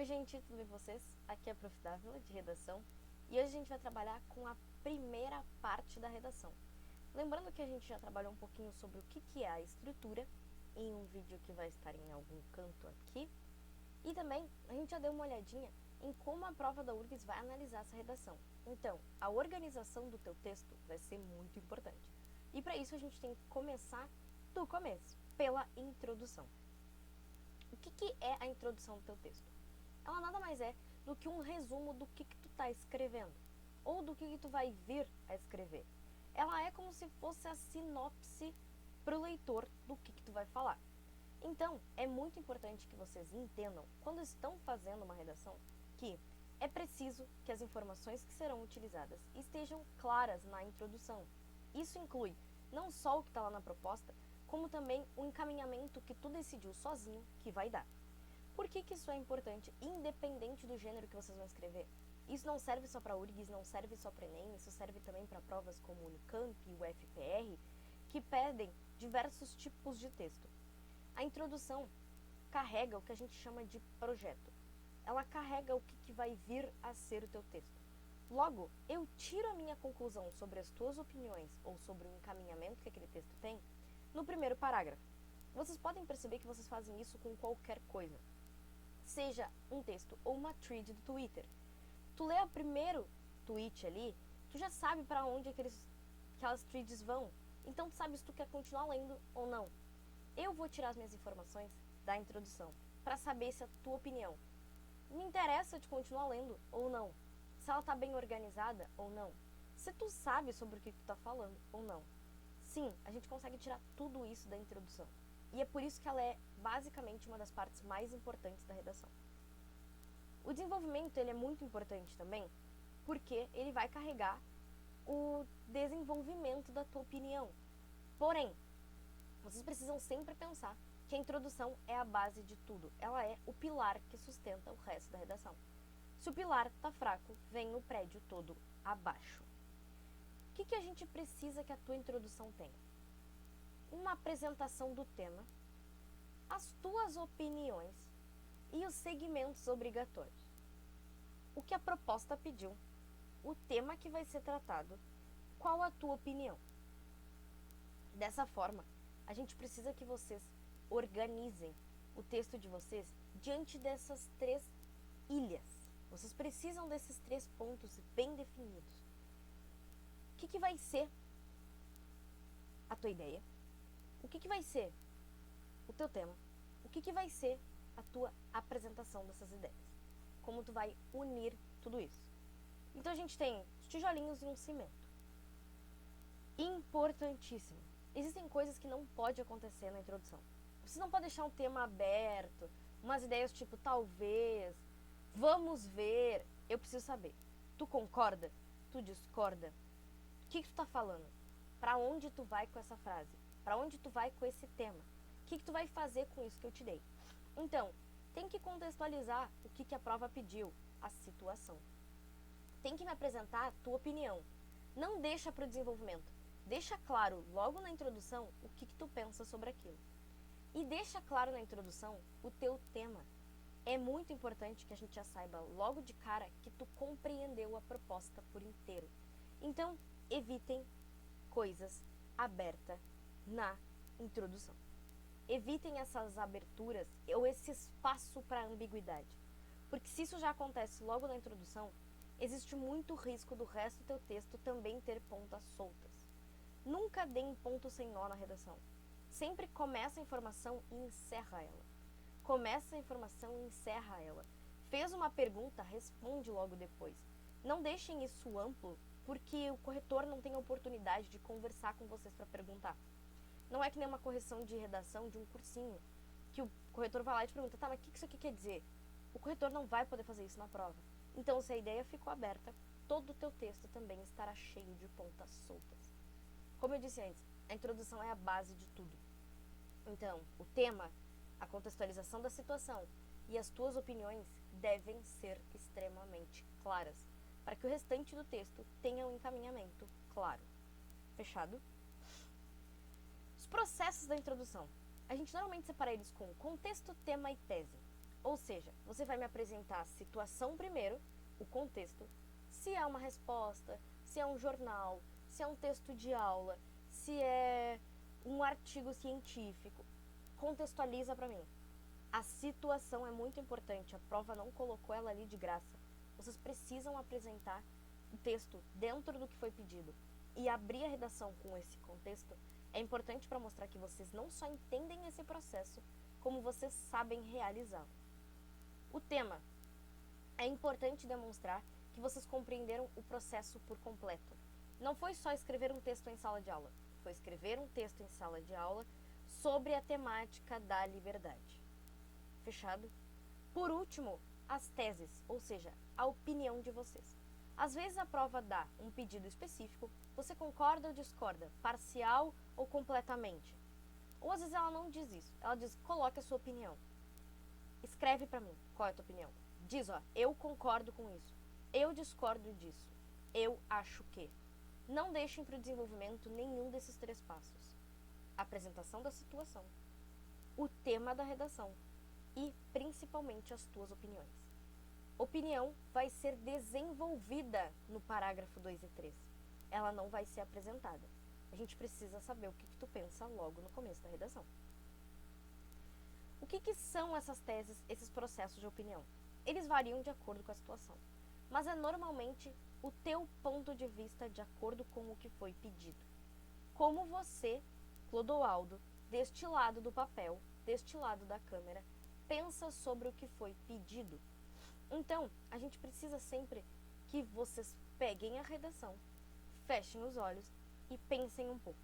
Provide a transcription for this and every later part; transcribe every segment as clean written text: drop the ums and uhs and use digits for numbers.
Oi gente, tudo bem com vocês? Aqui é a Prof. Dávila, de redação, e hoje a gente vai trabalhar com a primeira parte da redação. Lembrando que a gente já trabalhou um pouquinho sobre o que é a estrutura, em um vídeo que vai estar em algum canto aqui, e também a gente já deu uma olhadinha em como a prova da URGS vai analisar essa redação. Então, a organização do teu texto vai ser muito importante. E para isso a gente tem que começar do começo, pela introdução. O que é a introdução do teu texto? Ela nada mais é do que um resumo do que tu tá escrevendo, ou do que tu vai vir a escrever. Ela é como se fosse a sinopse para o leitor do que tu vai falar. Então, é muito importante que vocês entendam, quando estão fazendo uma redação, que é preciso que as informações que serão utilizadas estejam claras na introdução. Isso inclui não só o que está lá na proposta, como também o encaminhamento que tu decidiu sozinho que vai dar. Por que isso é importante, independente do gênero que vocês vão escrever? Isso não serve só para URGS, não serve só para Enem, isso serve também para provas como o Unicamp e o FPR, que pedem diversos tipos de texto. A introdução carrega o que a gente chama de projeto. Ela carrega o que vai vir a ser o teu texto. Logo, eu tiro a minha conclusão sobre as tuas opiniões ou sobre o encaminhamento que aquele texto tem no primeiro parágrafo. Vocês podem perceber que vocês fazem isso com qualquer coisa. Seja um texto ou uma thread do Twitter. Tu lê o primeiro tweet ali, tu já sabe para onde aquelas threads vão. Então tu sabe se tu quer continuar lendo ou não. Eu vou tirar as minhas informações da introdução para saber se a tua opinião me interessa de continuar lendo ou não. Se ela está bem organizada ou não. Se tu sabe sobre o que tu está falando ou não. Sim, a gente consegue tirar tudo isso da introdução. E é por isso que ela é basicamente uma das partes mais importantes da redação. O desenvolvimento ele é muito importante também, porque ele vai carregar o desenvolvimento da tua opinião. Porém, vocês precisam sempre pensar que a introdução é a base de tudo. Ela é o pilar que sustenta o resto da redação. Se o pilar está fraco, vem o prédio todo abaixo. O que a gente precisa que a tua introdução tenha? Uma apresentação do tema, as tuas opiniões e os segmentos obrigatórios. O que a proposta pediu, o tema que vai ser tratado, qual a tua opinião. Dessa forma, a gente precisa que vocês organizem o texto de vocês diante dessas três ilhas. Vocês precisam desses 3 pontos bem definidos. O que vai ser a tua ideia? O que vai ser o teu tema? O que vai ser a tua apresentação dessas ideias? Como tu vai unir tudo isso? Então a gente tem os tijolinhos e um cimento. Importantíssimo. Existem coisas que não pode acontecer na introdução. Você não pode deixar um tema aberto, umas ideias tipo talvez, vamos ver, eu preciso saber. Tu concorda? Tu discorda? O que tu tá falando? Para onde tu vai com essa frase? Para onde tu vai com esse tema? O que tu vai fazer com isso que eu te dei? Então, tem que contextualizar o que a prova pediu, a situação. Tem que me apresentar a tua opinião. Não deixa para o desenvolvimento. Deixa claro, logo na introdução, o que tu pensa sobre aquilo. E deixa claro na introdução o teu tema. É muito importante que a gente já saiba logo de cara que tu compreendeu a proposta por inteiro. Então, evitem coisas abertas na introdução. Evitem essas aberturas ou esse espaço para ambiguidade. Porque se isso já acontece logo na introdução, existe muito risco do resto do teu texto também ter pontas soltas. Nunca deem ponto sem nó na redação. Sempre começa a informação e encerra ela. Começa a informação e encerra ela. Fez uma pergunta, responde logo depois. Não deixem isso amplo, porque o corretor não tem a oportunidade de conversar com vocês para perguntar. Não é que nem uma correção de redação de um cursinho, que o corretor vai lá e te pergunta, tá, mas o que isso aqui quer dizer? O corretor não vai poder fazer isso na prova. Então, se a ideia ficou aberta, todo o teu texto também estará cheio de pontas soltas. Como eu disse antes, a introdução é a base de tudo. Então, o tema, a contextualização da situação e as tuas opiniões devem ser extremamente claras, para que o restante do texto tenha um encaminhamento claro. Fechado? Os processos da introdução. A gente normalmente separa eles com contexto, tema e tese. Ou seja, você vai me apresentar a situação primeiro, o contexto, se é uma resposta, se é um jornal, se é um texto de aula, se é um artigo científico. Contextualiza para mim. A situação é muito importante, a prova não colocou ela ali de graça. Vocês precisam apresentar o texto dentro do que foi pedido. E abrir a redação com esse contexto é importante para mostrar que vocês não só entendem esse processo, como vocês sabem realizá-lo. O tema. É importante demonstrar que vocês compreenderam o processo por completo. Não foi só escrever um texto em sala de aula, foi escrever um texto em sala de aula sobre a temática da liberdade. Fechado? Por último, as teses, ou seja, a opinião de vocês. Às vezes a prova dá um pedido específico, você concorda ou discorda, parcial ou completamente. Ou às vezes ela não diz isso, ela diz, coloque a sua opinião. Escreve pra mim, qual é a tua opinião? Diz, ó, eu concordo com isso, eu discordo disso, eu acho que. Não deixem para o desenvolvimento nenhum desses 3 passos. Apresentação da situação, o tema da redação e, principalmente, as tuas opiniões. Opinião vai ser desenvolvida no parágrafo 2 e 3. Ela não vai ser apresentada. A gente precisa saber o que tu pensa logo no começo da redação. O que são essas teses, esses processos de opinião? Eles variam de acordo com a situação, mas é normalmente o teu ponto de vista de acordo com o que foi pedido. Como você, Clodoaldo, deste lado do papel, deste lado da câmera, pensa sobre o que foi pedido. Então, a gente precisa sempre que vocês peguem a redação, fechem os olhos e pensem um pouco.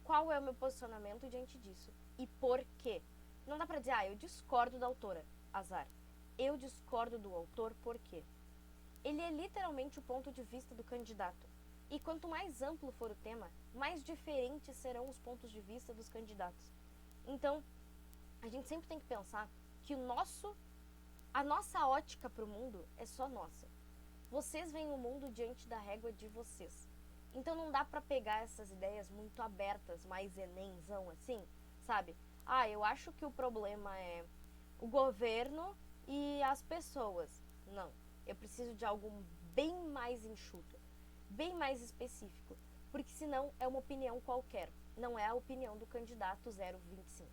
Qual é o meu posicionamento diante disso e por quê? Não dá pra dizer, eu discordo da autora, azar. Eu discordo do autor por quê? Ele é literalmente o ponto de vista do candidato. E quanto mais amplo for o tema, mais diferentes serão os pontos de vista dos candidatos. Então, a gente sempre tem que pensar que a nossa ótica para o mundo é só nossa. Vocês veem o mundo diante da régua de vocês. Então não dá pra pegar essas ideias muito abertas, mais enemzão assim, sabe? Eu acho que o problema é o governo e as pessoas. Não, eu preciso de algo bem mais enxuto, bem mais específico, porque senão é uma opinião qualquer, não é a opinião do candidato 025.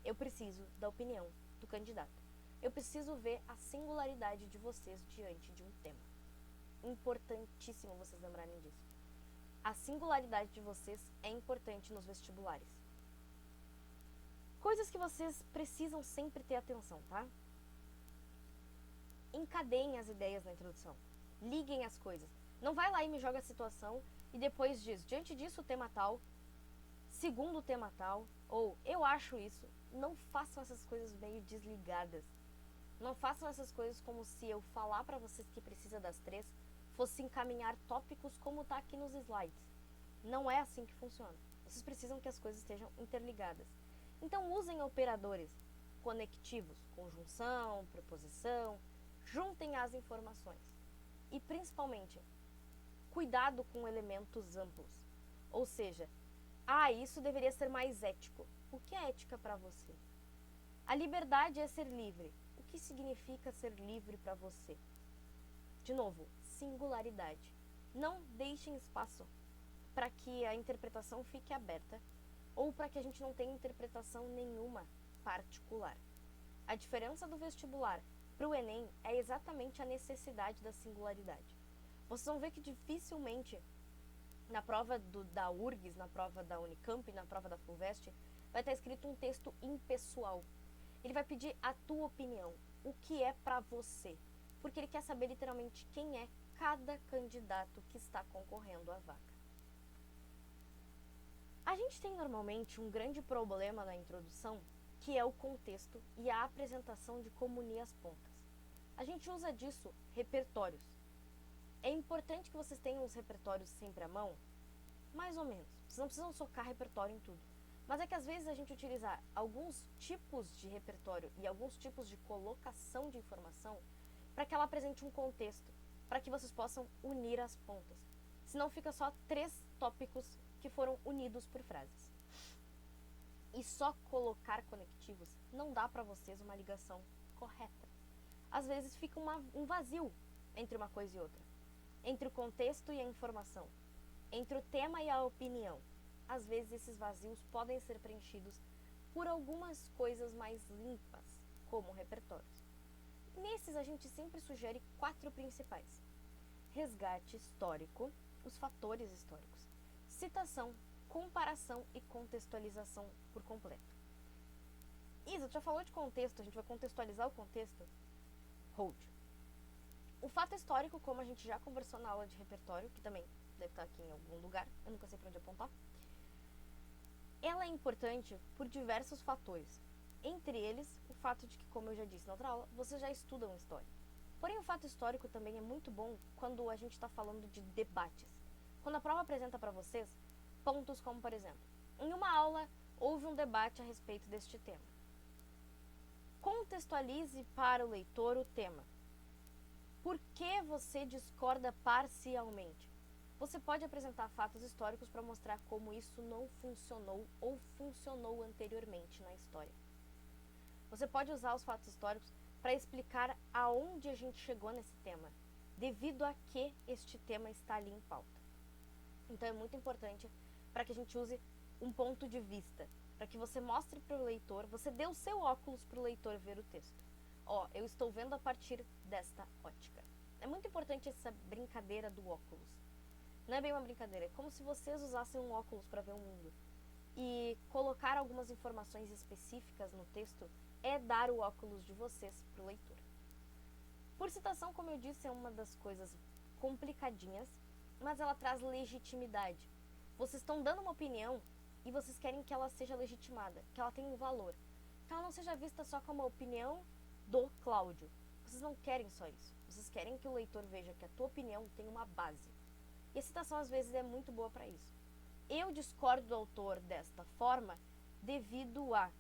Eu preciso da opinião do candidato. Eu preciso ver a singularidade de vocês diante de um tema. Importantíssimo vocês lembrarem disso. A singularidade de vocês é importante nos vestibulares. Coisas que vocês precisam sempre ter atenção, tá? Encadeiem as ideias na introdução. Liguem as coisas. Não vai lá e me joga a situação e depois diz, diante disso o tema tal, segundo o tema tal, ou eu acho isso. Não façam essas coisas meio desligadas. Não façam essas coisas como se eu falar pra vocês que precisa das 3 fosse encaminhar tópicos como tá aqui nos slides. Não é assim que funciona. Vocês precisam que as coisas estejam interligadas. Então usem operadores conectivos, conjunção, preposição, juntem as informações. E principalmente, cuidado com elementos amplos. Ou seja, isso deveria ser mais ético. O que é ética para você? A liberdade é ser livre. O que significa ser livre para você? De novo, singularidade. Não deixem espaço para que a interpretação fique aberta ou para que a gente não tenha interpretação nenhuma particular. A diferença do vestibular para o Enem é exatamente a necessidade da singularidade. Vocês vão ver que dificilmente na prova da URGS, na prova da Unicamp, na prova da FUVEST, vai estar escrito um texto impessoal. Ele vai pedir a tua opinião, o que é para você, porque ele quer saber literalmente quem é cada candidato que está concorrendo à vaga. A gente tem normalmente um grande problema na introdução, que é o contexto e a apresentação de como unir as pontas. A gente usa disso repertórios. É importante que vocês tenham os repertórios sempre à mão, mais ou menos. Vocês não precisam socar repertório em tudo. Mas é que às vezes a gente utilizar alguns tipos de repertório e alguns tipos de colocação de informação para que ela apresente um contexto, para que vocês possam unir as pontas. Senão fica só 3 tópicos que foram unidos por frases. E só colocar conectivos não dá para vocês uma ligação correta. Às vezes fica um vazio entre uma coisa e outra, entre o contexto e a informação, entre o tema e a opinião. Às vezes esses vazios podem ser preenchidos por algumas coisas mais limpas, como repertórios. Nesses a gente sempre sugere 4 principais: resgate histórico, os fatores históricos, citação, comparação e contextualização por completo. Isa, tu já falou de contexto, a gente vai contextualizar o contexto? Hold. O fato histórico, como a gente já conversou na aula de repertório, que também deve estar aqui em algum lugar, eu nunca sei para onde apontar, ela é importante por diversos fatores. Entre eles, o fato de que, como eu já disse na outra aula, vocês já estudam história. Porém, o fato histórico também é muito bom quando a gente está falando de debates. Quando a prova apresenta para vocês pontos como, por exemplo, em uma aula houve um debate a respeito deste tema. Contextualize para o leitor o tema. Por que você discorda parcialmente? Você pode apresentar fatos históricos para mostrar como isso não funcionou ou funcionou anteriormente na história. Você pode usar os fatos históricos para explicar aonde a gente chegou nesse tema, devido a que este tema está ali em pauta. Então é muito importante para que a gente use um ponto de vista, para que você mostre para o leitor, você dê o seu óculos para o leitor ver o texto. Eu estou vendo a partir desta ótica. É muito importante essa brincadeira do óculos. Não é bem uma brincadeira, é como se vocês usassem um óculos para ver o mundo. E colocar algumas informações específicas no texto é dar o óculos de vocês para o leitor. Por citação, como eu disse, é uma das coisas complicadinhas, mas ela traz legitimidade. Vocês estão dando uma opinião e vocês querem que ela seja legitimada, que ela tenha um valor, que ela não seja vista só como a opinião do Cláudio. Vocês não querem só isso. Vocês querem que o leitor veja que a tua opinião tem uma base. E a citação às vezes é muito boa para isso. Eu discordo do autor desta forma devido a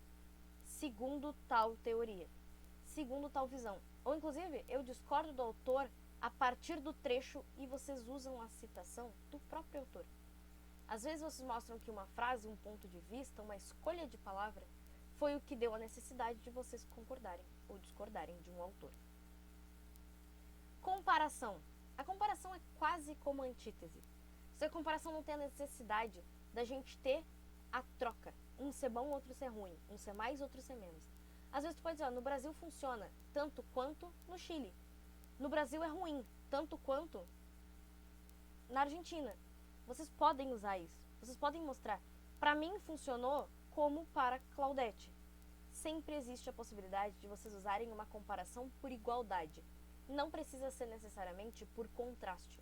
segundo tal teoria, segundo tal visão. Ou inclusive, eu discordo do autor a partir do trecho e vocês usam a citação do próprio autor. Às vezes vocês mostram que uma frase, um ponto de vista, uma escolha de palavra foi o que deu a necessidade de vocês concordarem ou discordarem de um autor. Comparação. A comparação é quase como antítese. Se a comparação não tem a necessidade da gente ter a troca. Um ser bom, outro ser ruim. Um ser mais, outro ser menos. Às vezes tu pode dizer, no Brasil funciona tanto quanto no Chile. No Brasil é ruim, tanto quanto na Argentina. Vocês podem usar isso. Vocês podem mostrar. Para mim funcionou como para Claudete. Sempre existe a possibilidade de vocês usarem uma comparação por igualdade. Não precisa ser necessariamente por contraste.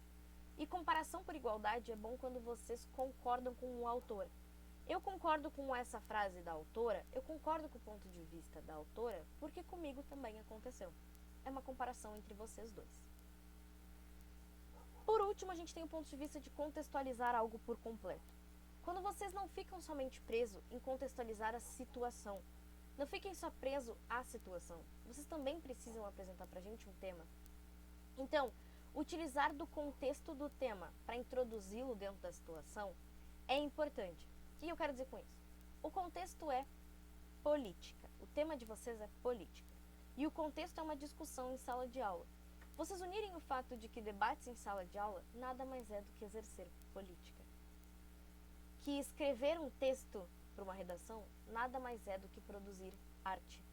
E comparação por igualdade é bom quando vocês concordam com o autor. Eu concordo com essa frase da autora, eu concordo com o ponto de vista da autora, porque comigo também aconteceu. É uma comparação entre vocês dois. Por último, a gente tem o ponto de vista de contextualizar algo por completo. Quando vocês não ficam somente presos em contextualizar a situação, não fiquem só presos à situação. Vocês também precisam apresentar pra gente um tema. Então, utilizar do contexto do tema para introduzi-lo dentro da situação é importante. O que eu quero dizer com isso? O contexto é política. O tema de vocês é política. E o contexto é uma discussão em sala de aula. Vocês unirem o fato de que debates em sala de aula nada mais é do que exercer política. Que escrever um texto para uma redação nada mais é do que produzir arte.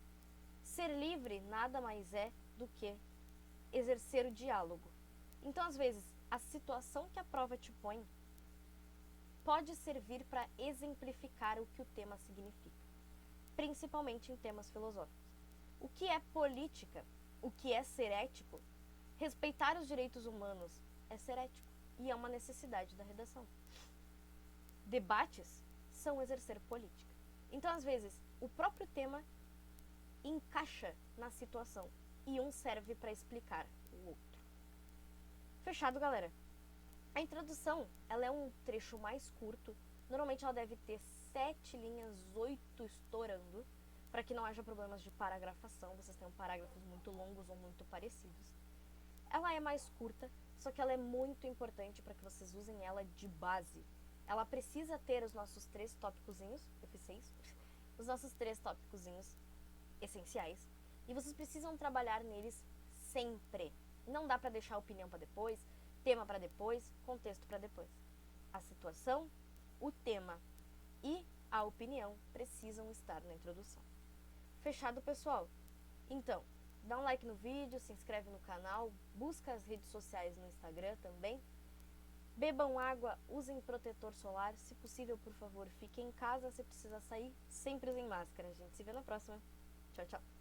Ser livre nada mais é do que exercer o diálogo. Então, às vezes, a situação que a prova te põe pode servir para exemplificar o que o tema significa, principalmente em temas filosóficos. O que é política? O que é ser ético? Respeitar os direitos humanos é ser ético e é uma necessidade da redação. Debates são exercer política. Então, às vezes, o próprio tema encaixa na situação e um serve para explicar o outro. Fechado, galera? A introdução, ela é um trecho mais curto. Normalmente ela deve ter 7 linhas, 8 estourando, para que não haja problemas de paragrafação, vocês tenham parágrafos muito longos ou muito parecidos. Ela é mais curta, só que ela é muito importante para que vocês usem ela de base. Ela precisa ter os nossos 3 tópicozinhos, eu fiz 6, os nossos 3 tópicozinhos essenciais, e vocês precisam trabalhar neles sempre. Não dá para deixar opinião para depois, tema para depois, contexto para depois. A situação, o tema e a opinião precisam estar na introdução. Fechado, pessoal? Então, dá um like no vídeo, se inscreve no canal, busca as redes sociais no Instagram também. Bebam água, usem protetor solar, se possível, por favor, fiquem em casa, se precisar sair, sempre usem máscara. A gente se vê na próxima. Tchau, tchau.